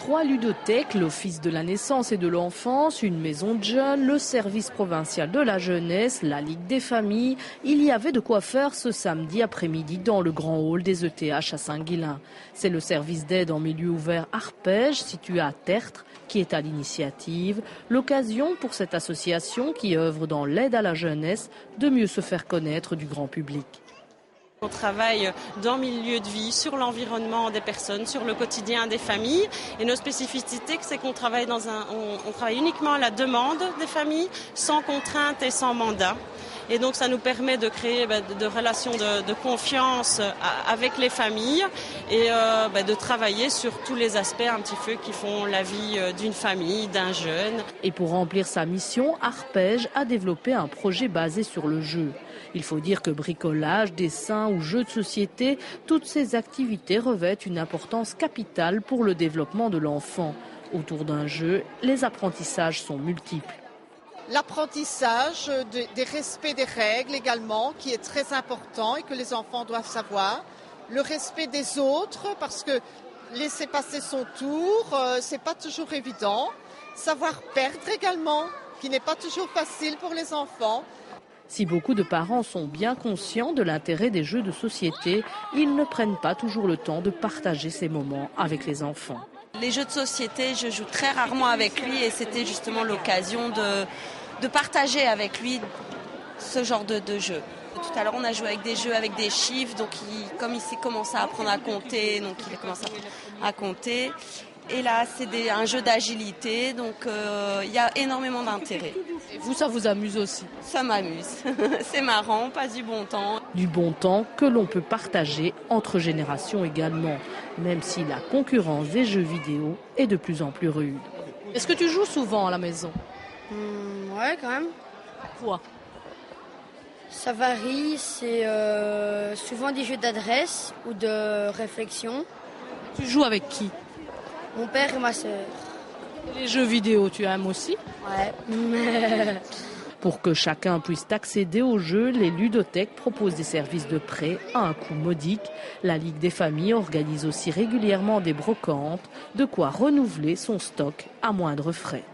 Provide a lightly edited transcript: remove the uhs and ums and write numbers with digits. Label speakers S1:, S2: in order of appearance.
S1: 3 ludothèques, l'Office de la naissance et de l'enfance, une maison de jeunes, le service provincial de la jeunesse, la Ligue des familles. Il y avait de quoi faire ce samedi après-midi dans le grand hall des ETH à Saint-Guilain. C'est le service d'aide en milieu ouvert Arpège, situé à Tertre, qui est à l'initiative. L'occasion pour cette association qui œuvre dans l'aide à la jeunesse de mieux se faire connaître du grand public.
S2: On travaille dans le milieu de vie, sur l'environnement des personnes, sur le quotidien des familles. Et nos spécificités, c'est qu'on travaille on travaille uniquement à la demande des familles, sans contrainte et sans mandat. Et donc ça nous permet de créer de relations de confiance avec les familles et de travailler sur tous les aspects un petit peu qui font la vie d'une famille, d'un jeune.
S1: Et pour remplir sa mission, Arpège a développé un projet basé sur le jeu. Il faut dire que bricolage, dessin ou jeux de société, toutes ces activités revêtent une importance capitale pour le développement de l'enfant. Autour d'un jeu, les apprentissages sont multiples.
S3: L'apprentissage des respects des règles également, qui est très important et que les enfants doivent savoir. Le respect des autres, parce que laisser passer son tour, c'est pas toujours évident. Savoir perdre également, qui n'est pas toujours facile pour les enfants.
S1: Si beaucoup de parents sont bien conscients de l'intérêt des jeux de société, ils ne prennent pas toujours le temps de partager ces moments avec les enfants.
S4: Les jeux de société, je joue très rarement avec lui et c'était justement l'occasion de partager avec lui ce genre de jeu. Tout à l'heure, on a joué avec des jeux avec des chiffres, donc comme il s'est commencé à apprendre à compter, donc il a commencé à compter. Et là, c'est un jeu d'agilité, donc il y a énormément d'intérêt.
S1: Et vous, ça vous amuse aussi?
S4: Ça m'amuse. C'est marrant, on passe du bon temps.
S1: Du bon temps que l'on peut partager entre générations également, même si la concurrence des jeux vidéo est de plus en plus rude. Est-ce que tu joues souvent à la maison?
S5: Ouais, quand même.
S1: Quoi?
S5: Ça varie, c'est souvent des jeux d'adresse ou de réflexion.
S1: Tu joues avec qui?
S5: Mon père et ma sœur.
S1: Les jeux vidéo, tu aimes aussi?
S5: Ouais.
S1: Pour que chacun puisse accéder aux jeux, les ludothèques proposent des services de prêt à un coût modique. La Ligue des familles organise aussi régulièrement des brocantes, de quoi renouveler son stock à moindre frais.